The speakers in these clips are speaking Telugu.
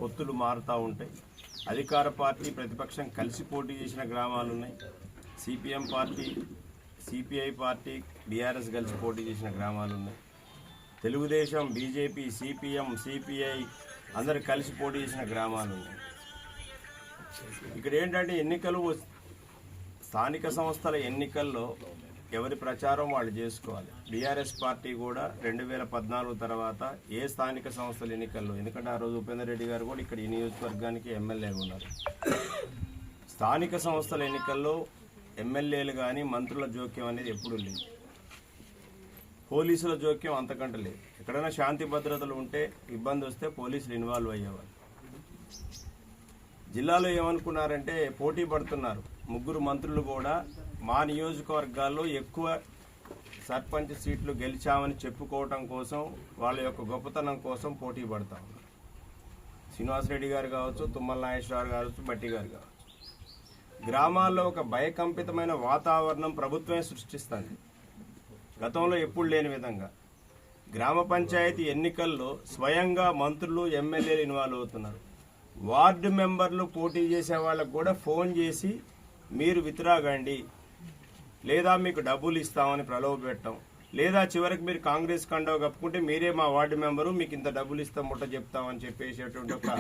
పొత్తులు మారుతూ ఉంటాయి. అధికార పార్టీ ప్రతిపక్షం కలిసి పోటీ చేసిన గ్రామాలు ఉన్నాయి. CPM party, CPI party, BRS కలిసి పోటీ చేసిన గ్రామాలు ఉన్నాయి. తెలుగుదేశం, బీజేపీ, సిపిఎం, సిపిఐ అందరు కలిసి పోటీ చేసిన గ్రామాలు ఉన్నాయి. ఇక్కడ ఏంటంటే ఎన్నికలు, స్థానిక సంస్థల ఎన్నికల్లో ఎవరి ప్రచారం వాళ్ళు చేసుకోవాలి. బీఆర్ఎస్ పార్టీ కూడా 2014 తర్వాత ఏ స్థానిక సంస్థల ఎన్నికల్లో, ఎందుకంటే ఆ రోజు ఉపేందర్ రెడ్డి గారు కూడా ఇక్కడ ఈ నియోజకవర్గానికి ఎమ్మెల్యేగా ఉన్నారు. స్థానిక సంస్థల ఎన్నికల్లో ఎమ్మెల్యేలు కానీ మంత్రుల జోక్యం అనేది ఎప్పుడూ లేదు. పోలీసుల జోక్యం అంతకంటే లేదు. ఎక్కడైనా శాంతి భద్రతలు ఉంటే, ఇబ్బంది వస్తే పోలీసులు ఇన్వాల్వ్ అయ్యేవారు. జిల్లాలో ఏమనుకున్నారంటే పోటీ పడుతున్నారు. 3 మంత్రులు కూడా మా నియోజకవర్గాల్లో ఎక్కువ సర్పంచ్ సీట్లు గెలిచామని చెప్పుకోవటం కోసం, వాళ్ళ యొక్క గొప్పతనం కోసం పోటీ పడతా ఉన్నారు. శ్రీనివాసరెడ్డి గారు కావచ్చు, తుమ్మల నాగేశ్వరరావు కావచ్చు, బట్టి గారు కావచ్చు. గ్రామాల్లో ఒక భయకంపితమైన వాతావరణం ప్రభుత్వమే సృష్టిస్తుంది. గతంలో ఎప్పుడు లేని విధంగా గ్రామ పంచాయతీ ఎన్నికల్లో స్వయంగా మంత్రులు, ఎమ్మెల్యేలు ఇన్వాల్వ్ అవుతున్నారు. వార్డు మెంబర్లు పోటీ చేసే వాళ్ళకు కూడా ఫోన్ చేసి మీరు విత్డ్రాగండి, లేదా మీకు డబ్బులు ఇస్తామని ప్రలోభ పెట్టడం, లేదా చివరికి మీరు కాంగ్రెస్ కండవ కప్పుకుంటే మీరే మా వార్డు మెంబరు, మీకు ఇంత డబ్బులు ఇస్తాం, ముట్ట చెప్తామని చెప్పేసేటువంటి ఒక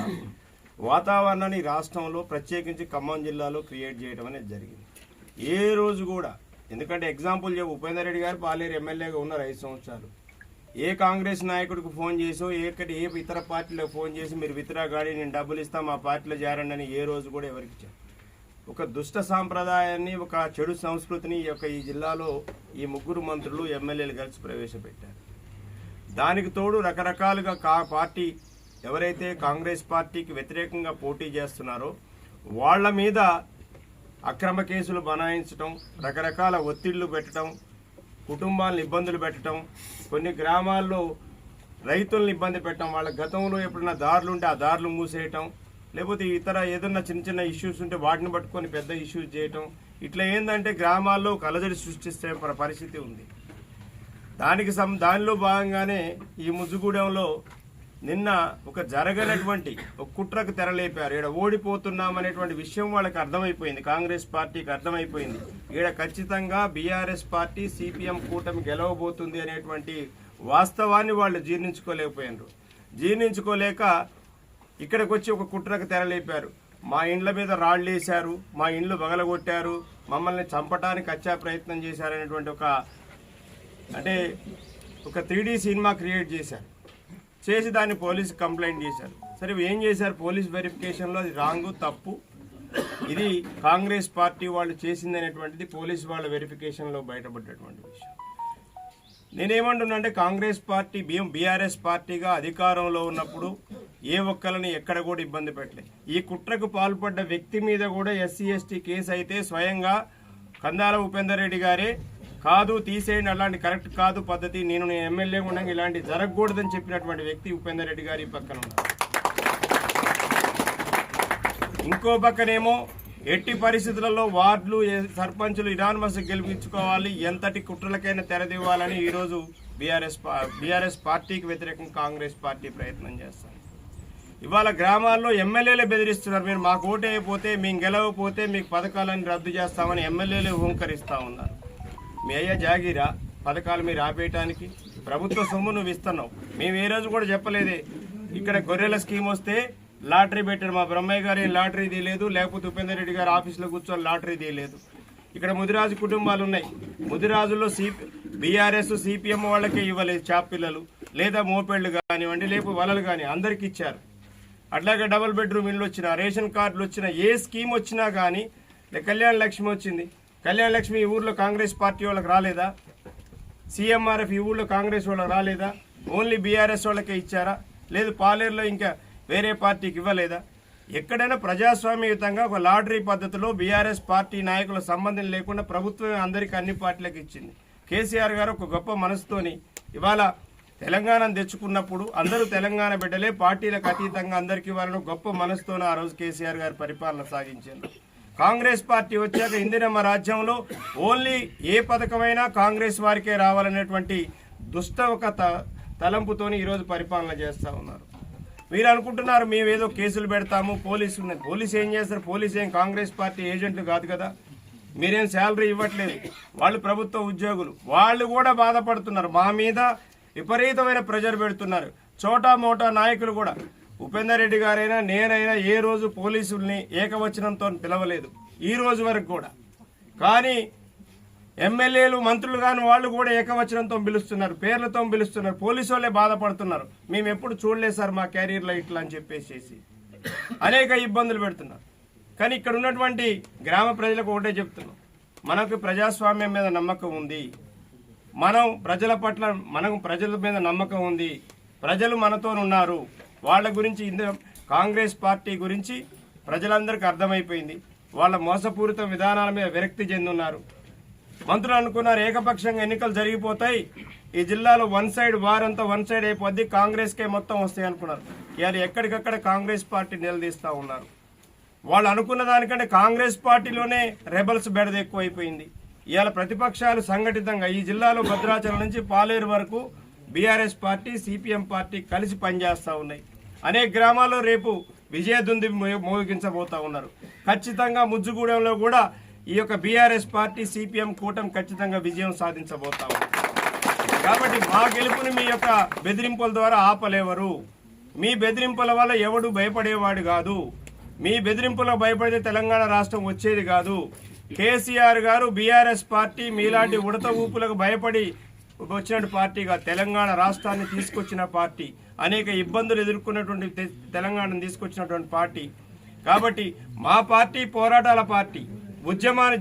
వాతావరణాన్ని రాష్ట్రంలో, ప్రత్యేకించి ఖమ్మం జిల్లాలో క్రియేట్ చేయడం అనేది జరిగింది. ఏ రోజు కూడా, ఎందుకంటే ఎగ్జాంపుల్ ఉపేందర్ రెడ్డి గారు పాలేరు ఎమ్మెల్యేగా ఉన్నారు 5 సంవత్సరాలు. ఏ కాంగ్రెస్ నాయకుడికి ఫోన్ చేసో, ఏ ఇతర పార్టీలకు ఫోన్ చేసి మీరు విత్డ్రాగాడి, నేను డబ్బులు ఇస్తాం, మా పార్టీలో చేరండి అని ఏ రోజు కూడా ఎవరికి ఇచ్చారు. ఒక దుష్ట సాంప్రదాయాన్ని, ఒక చెడు సంస్కృతిని ఈ జిల్లాలో ఈ 3 మంత్రులు, ఎమ్మెల్యేలు కలిసి ప్రవేశపెట్టారు. దానికి తోడు రకరకాలుగా పార్టీ ఎవరైతే కాంగ్రెస్ పార్టీకి వ్యతిరేకంగా పోటీ చేస్తున్నారో వాళ్ళ మీద అక్రమ కేసులు బనాయించడం, రకరకాల ఒత్తిళ్లు పెట్టడం, కుటుంబాలను ఇబ్బందులు పెట్టడం, కొన్ని గ్రామాల్లో రైతులను ఇబ్బంది పెట్టడం, వాళ్ళ గతంలో ఎప్పుడైనా దారులు ఉంటే ఆ దారులు మూసేయటం, లేకపోతే ఇతర ఏదన్నా చిన్న చిన్న ఇష్యూస్ ఉంటే వాటిని పట్టుకొని పెద్ద ఇష్యూస్ చేయటం, ఇట్లా ఏంటంటే గ్రామాల్లో కలజడి సృష్టిస్తే పరిస్థితి ఉంది. దానిలో భాగంగానే ఈ ముజ్జుగూడెంలో నిన్న ఒక జరగనటువంటి ఒక కుట్రకు తెరలేపారు. ఈడ ఓడిపోతున్నామనేటువంటి విషయం వాళ్ళకి అర్థమైపోయింది, కాంగ్రెస్ పార్టీకి అర్థమైపోయింది. ఈడ ఖచ్చితంగా బీఆర్ఎస్ పార్టీ, సిపిఎం కూటమి గెలవబోతుంది అనేటువంటి వాస్తవాన్ని వాళ్ళు జీర్ణించుకోలేకపోయినారు. జీర్ణించుకోలేక ఇక్కడికి వచ్చి ఒక కుట్రకు తెరలేపారు. మా ఇండ్ల మీద రాళ్ళు వేశారు, మా ఇండ్లు బగలగొట్టారు, మమ్మల్ని చంపడానికి హత్యా ప్రయత్నం చేశారనేటువంటి ఒక 3D సినిమా క్రియేట్ చేశారు. చేసి దాన్ని పోలీసు కంప్లైంట్ చేశారు. సరే ఏం చేశారు, పోలీస్ వెరిఫికేషన్లో అది రాంగు, తప్పు, ఇది కాంగ్రెస్ పార్టీ వాళ్ళు చేసింది అనేటువంటిది పోలీసు వాళ్ళ వెరిఫికేషన్లో బయటపడ్డటువంటి విషయం. నేనేమంటున్నా అంటే కాంగ్రెస్ పార్టీ, బీఆర్ఎస్ పార్టీగా అధికారంలో ఉన్నప్పుడు ఏ ఒక్కరిని ఎక్కడ కూడా ఇబ్బంది పెట్టలేదు. ఈ కుట్రకు పాల్పడ్డ వ్యక్తి మీద కూడా SC ST కేసు అయితే స్వయంగా కందాల ఉపేందర్ రెడ్డి గారే కాదు తీసేయండి, అలాంటి కరెక్ట్ కాదు పద్ధతి, నేను ఎమ్మెల్యే ఉండగా ఇలాంటి జరగకూడదని చెప్పినటువంటి వ్యక్తి ఉపేందర్ రెడ్డి గారి పక్కన ఉన్నారు. ఇంకో పక్కనేమో ఎట్టి పరిస్థితులలో వార్డులు, సర్పంచులు ఇనానిమస్ గెలిపించుకోవాలి, ఎంతటి కుట్రలకైనా తెరదివ్వాలని ఈరోజు బీఆర్ఎస్ పార్టీకి వ్యతిరేకంగా కాంగ్రెస్ పార్టీ ప్రయత్నం చేస్తారు. ఇవాళ గ్రామాల్లో ఎమ్మెల్యేలే బెదిరిస్తున్నారు, మీరు మాకు ఓటు అయిపోతే, మేము గెలవకపోతే మీకు పథకాలను రద్దు చేస్తామని ఎమ్మెల్యేలే హుంకరిస్తూ ఉన్నారు. మీ అయ్యా జాగీరా పథకాలు మీరు ఆపేయటానికి? ప్రభుత్వ సొమ్ము నువ్వు ఇస్తున్నావు. మేము ఏ రోజు కూడా చెప్పలేదే ఇక్కడ గొర్రెల స్కీమ్ వస్తే లాటరీ పెట్టారు. మా బ్రహ్మయ్య గారు ఏం లాటరీ తీయలేదు, లేకపోతే ఉపేందర్ రెడ్డి గారు ఆఫీసులో కూర్చొని లాటరీ తీయలేదు. ఇక్కడ ముదిరాజు కుటుంబాలు ఉన్నాయి. ముదిరాజుల్లో బీఆర్ఎస్, సిపిఎం వాళ్ళకే ఇవ్వలేదు చాప్ పిల్లలు, లేదా మోపెళ్లు కానివ్వండి, లేకపోతే వలలు కానీ అందరికి ఇచ్చారు. అట్లాగే డబుల్ బెడ్రూమ్ ఇళ్ళు వచ్చినా, రేషన్ కార్డులు వచ్చినా, ఏ స్కీమ్ వచ్చినా కానీ, కళ్యాణ లక్ష్మి వచ్చింది. కళ్యాణ లక్ష్మి ఈ ఊర్లో కాంగ్రెస్ పార్టీ వాళ్ళకి రాలేదా? CMRF ఈ ఊళ్ళో కాంగ్రెస్ వాళ్ళకి రాలేదా? ఓన్లీ బీఆర్ఎస్ వాళ్ళకే ఇచ్చారా? లేదు పాలేరులో ఇంకా వేరే పార్టీకి ఇవ్వలేదా? ఎక్కడైనా ప్రజాస్వామ్యయుతంగా ఒక లాటరీ పద్ధతిలో బీఆర్ఎస్ పార్టీ నాయకుల సంబంధం లేకుండా ప్రభుత్వం అందరికీ అన్ని పార్టీలకు ఇచ్చింది. కేసీఆర్ గారు ఒక గొప్ప మనసుతోని ఇవాళ తెలంగాణను తెచ్చుకున్నప్పుడు అందరూ తెలంగాణ బిడ్డలే, పార్టీలకు అతీతంగా అందరికీ ఇవ్వాలని గొప్ప మనసుతోనే ఆ రోజు కేసీఆర్ గారు పరిపాలన సాగించారు. కాంగ్రెస్ పార్టీ వచ్చాక ఇందిరమ్మ రాజ్యంలో ఓన్లీ ఏ పథకమైనా కాంగ్రెస్ వారికే రావాలనేటువంటి దుష్ట ఒక తలంపుతోని ఈరోజు పరిపాలన చేస్తూ ఉన్నారు. మీరు అనుకుంటున్నారు మేము ఏదో కేసులు పెడతాము, పోలీసు ఏం చేస్తారు? పోలీసు ఏం కాంగ్రెస్ పార్టీ ఏజెంట్లు కాదు కదా, మీరేం శాలరీ ఇవ్వట్లేదు, వాళ్ళు ప్రభుత్వ ఉద్యోగులు, వాళ్ళు కూడా బాధపడుతున్నారు. మా మీద విపరీతమైన ప్రెజర్ పెడుతున్నారు. చోటా మోటా నాయకులు కూడా, ఉపేందర్ రెడ్డి గారైనా నేనైనా ఏ రోజు పోలీసుల్ని ఏకవచనంతో పిలవలేదు ఈ రోజు వరకు కూడా. కానీ ఎమ్మెల్యేలు మంత్రులు కానీ వాళ్ళు కూడా ఏకవచనంతో పిలుస్తున్నారు, పేర్లతో పిలుస్తున్నారు. పోలీసు వాళ్ళే బాధపడుతున్నారు, మేము ఎప్పుడు చూడలేదు సార్ మా క్యారియర్లో ఇట్లా అని చెప్పేసి అనేక ఇబ్బందులు పెడుతున్నారు. కానీ ఇక్కడ ఉన్నటువంటి గ్రామ ప్రజలకు ఒకటే చెప్తున్నాం, మనకు ప్రజాస్వామ్యం మీద నమ్మకం ఉంది, ప్రజల మీద నమ్మకం ఉంది, ప్రజలు మనతో ఉన్నారు. వాళ్ళ గురించి కాంగ్రెస్ పార్టీ గురించి ప్రజలందరికీ అర్థమైపోయింది. వాళ్ళ మోసపూరిత విధానాల మీద విరక్తి చెందున్నారు. మంత్రులు అనుకున్నారు ఏకపక్షంగా ఎన్నికలు జరిగిపోతాయి, ఈ జిల్లాలో వారంతా వన్ సైడ్ అయిపోద్ది, కాంగ్రెస్కే మొత్తం వస్తాయి అనుకున్నారు. ఇవాళ ఎక్కడికక్కడ కాంగ్రెస్ పార్టీ నిలదీస్తూ ఉన్నారు. వాళ్ళు అనుకున్న దానికంటే కాంగ్రెస్ పార్టీలోనే రెబల్స్ బెడద ఎక్కువైపోయింది. ఇవాళ ప్రతిపక్షాలు సంఘటితంగా ఈ జిల్లాలో భద్రాచలం నుంచి పాలేరు వరకు బీఆర్ఎస్ పార్టీ, సిపిఎం పార్టీ కలిసి పనిచేస్తూ ఉన్నాయి. అనేక గ్రామాల్లో రేపు విజయదుంది మోగించబోతా ఉన్నారు. ఖచ్చితంగా ముజ్జుగూడెంలో కూడా ఈ యొక్క బీఆర్ఎస్ పార్టీ, సిపిఎం కూటమి ఖచ్చితంగా విజయం సాధించబోతా ఉన్నారు. కాబట్టి మా గెలుపుని మీ యొక్క బెదిరింపుల ద్వారా ఆపలేవరు. మీ బెదిరింపుల వల్ల ఎవడు భయపడేవాడు కాదు. మీ బెదిరింపులకు భయపడితే తెలంగాణ రాష్ట్రం వచ్చేది కాదు. కేసీఆర్ గారు బీఆర్ఎస్ పార్టీ మీలాంటి ఉడత ఊపులకు భయపడి వచ్చిన పార్టీగా తెలంగాణ రాష్ట్రాన్ని తీసుకొచ్చిన పార్టీ, అనేక ఇబ్బందులు ఎదుర్కొన్నటువంటి తెలంగాణను తీసుకొచ్చినటువంటి పార్టీ. కాబట్టి మా పార్టీ పోరాటాల పార్టీ,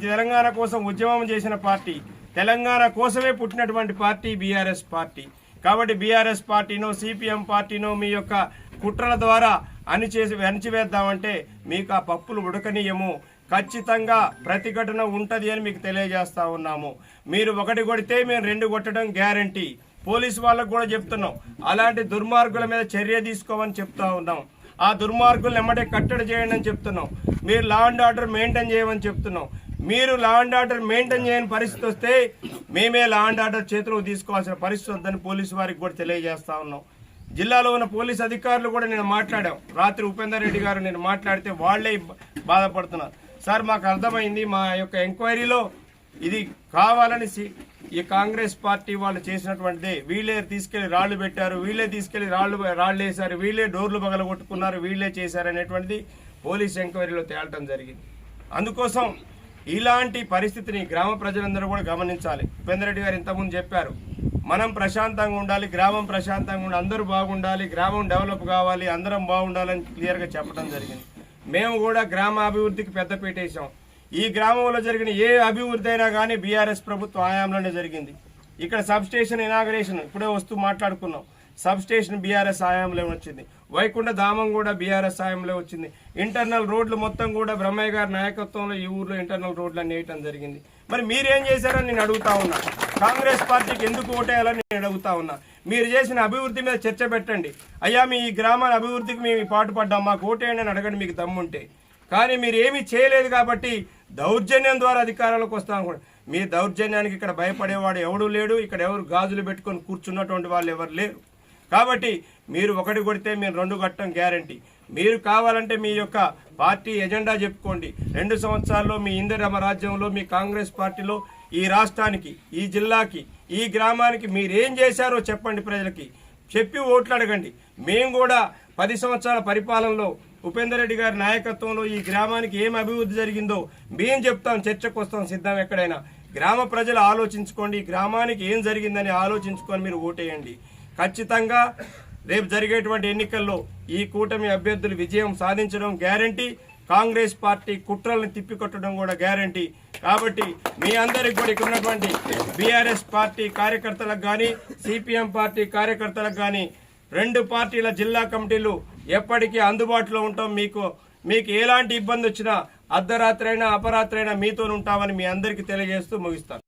తెలంగాణ కోసం ఉద్యమం చేసిన పార్టీ, తెలంగాణ కోసమే పుట్టినటువంటి పార్టీ బీఆర్ఎస్ పార్టీ. కాబట్టి బీఆర్ఎస్ పార్టీనో సిపిఎం పార్టీనో మీ యొక్క కుట్రల ద్వారా అణిచివేద్దామంటే మీకు ఆ పప్పులు ఉడకనీయము. ఖచ్చితంగా ప్రతిఘటన ఉంటుంది అని మీకు తెలియజేస్తా ఉన్నాము. మీరు ఒకటి కొడితే మేము 2 కొట్టడం గ్యారంటీ. పోలీసు వాళ్ళకు కూడా చెప్తున్నాం, అలాంటి దుర్మార్గుల మీద చర్య తీసుకోమని చెప్తా ఉన్నాం. ఆ దుర్మార్గులను ఎమ్మటే కట్టడి చేయండి అని చెప్తున్నాం. మీరు లా అండ్ ఆర్డర్ మెయింటైన్ చేయమని చెప్తున్నాం. మీరు లా అండ్ ఆర్డర్ మెయింటైన్ చేయని పరిస్థితి వస్తే మేమే లా అండ్ ఆర్డర్ చేతిలోకి తీసుకోవాల్సిన పరిస్థితి వద్దని పోలీసు వారికి కూడా తెలియజేస్తా ఉన్నాం. జిల్లాలో ఉన్న పోలీసు అధికారులు కూడా నేను మాట్లాడాం. రాత్రి ఉపేందర్ రెడ్డి గారు నేను మాట్లాడితే వాళ్లే బాధపడుతున్నారు. సార్ మాకు అర్థమైంది, మా యొక్క ఎంక్వైరీలో ఇది కావాలని ఈ కాంగ్రెస్ పార్టీ వాళ్ళు చేసినటువంటిదే. వీళ్ళే తీసుకెళ్లి రాళ్లు పెట్టారు, వీళ్ళే తీసుకెళ్లి రాళ్లు వేశారు, వీళ్ళే డోర్లు పగలగొట్టుకున్నారు, వీళ్ళే చేశారనేటువంటిది పోలీస్ ఎంక్వైరీలో తేలటం జరిగింది. అందుకోసం ఇలాంటి పరిస్థితిని గ్రామ ప్రజలందరూ కూడా గమనించాలి. ఉపేందర్ రెడ్డి గారు ఇంతకుముందు చెప్పారు, మనం ప్రశాంతంగా ఉండాలి, గ్రామం ప్రశాంతంగా ఉండాలి, అందరూ బాగుండాలి, గ్రామం డెవలప్ కావాలి, అందరం బాగుండాలని క్లియర్గా చెప్పడం జరిగింది. మేము కూడా గ్రామ అభివృద్ధికి పెద్దపీట వేసాం. ఈ గ్రామంలో జరిగిన ఏ అభివృద్ధి అయినా కానీ బీఆర్ఎస్ ప్రభుత్వ హయాంలోనే జరిగింది. ఇక్కడ సబ్ స్టేషన్ ఇనాగరేషన్ ఇప్పుడే వస్తూ మాట్లాడుకున్నాం. సబ్ స్టేషన్ బీఆర్ఎస్ హయాంలో వచ్చింది. వైకుంఠ ధామం కూడా బీఆర్ఎస్ హయాంలో వచ్చింది. ఇంటర్నల్ రోడ్లు మొత్తం కూడా బ్రహ్మయ్య గారి నాయకత్వంలో ఈ ఊర్లో ఇంటర్నల్ రోడ్లు అన్ని వేయటం జరిగింది. మరి మీరేం చేశారని నేను అడుగుతా ఉన్నా. కాంగ్రెస్ పార్టీకి ఎందుకు ఓటేయాలని నేను అడుగుతా ఉన్నా. మీరు చేసిన అభివృద్ధి మీద చర్చ పెట్టండి. అయ్యా మీ ఈ గ్రామాల అభివృద్ధికి మేము పాటుపడ్డాం, మాకు ఓటేయండి అని అడగండి మీకు దమ్ముంటే. కానీ మీరు ఏమీ చేయలేదు కాబట్టి దౌర్జన్యం ద్వారా అధికారంలోకి వస్తాం. మీ దౌర్జన్యానికి ఇక్కడ భయపడేవాడు ఎవడూ లేడు. ఇక్కడ ఎవరు గాజులు పెట్టుకొని కూర్చున్నటువంటి వాళ్ళు ఎవరు లేరు. కాబట్టి మీరు ఒకటి కొడితే మేము 2 కొట్టడం గ్యారంటీ. మీరు కావాలంటే మీ యొక్క పార్టీ ఎజెండా చెప్పుకోండి. 2 సంవత్సరాల్లో మీ ఇందిరమ్మ రాజ్యంలో మీ కాంగ్రెస్ పార్టీలో ఈ రాష్ట్రానికి, ఈ జిల్లాకి, ఈ గ్రామానికి మీరేం చేశారో చెప్పండి. ప్రజలకి చెప్పి ఓట్లు అడగండి. మేము కూడా 10 సంవత్సరాల పరిపాలనలో ఉపేందర్ రెడ్డి గారి నాయకత్వంలో ఈ గ్రామానికి ఏం అభివృద్ధి జరిగిందో మేము చెప్తాం, చర్చకు వస్తాం, సిద్ధం. ఎక్కడైనా గ్రామ ప్రజలు ఆలోచించుకోండి, గ్రామానికి ఏం జరిగిందని ఆలోచించుకొని మీరు ఓటేయండి. ఖచ్చితంగా రేపు జరిగేటువంటి ఎన్నికల్లో ఈ కూటమి అభ్యర్థులు విజయం సాధించడం గ్యారంటీ. కాంగ్రెస్ పార్టీ కుట్రల్ని తిప్పికొట్టడం కూడా గ్యారంటీ. కాబట్టి మీ అందరికి కూడా ఇక్కడ ఉన్నటువంటి బీఆర్ఎస్ పార్టీ కార్యకర్తలకు కానీ, సిపిఎం పార్టీ కార్యకర్తలకు కానీ 2 పార్టీల జిల్లా కమిటీలు ఎప్పటికీ అందుబాటులో ఉంటాం. మీకు ఎలాంటి ఇబ్బంది వచ్చినా అర్ధరాత్రి అయినా అపరాత్రి అయినా మీతో ఉంటామని మీ అందరికీ తెలియజేస్తూ ముగిస్తాను.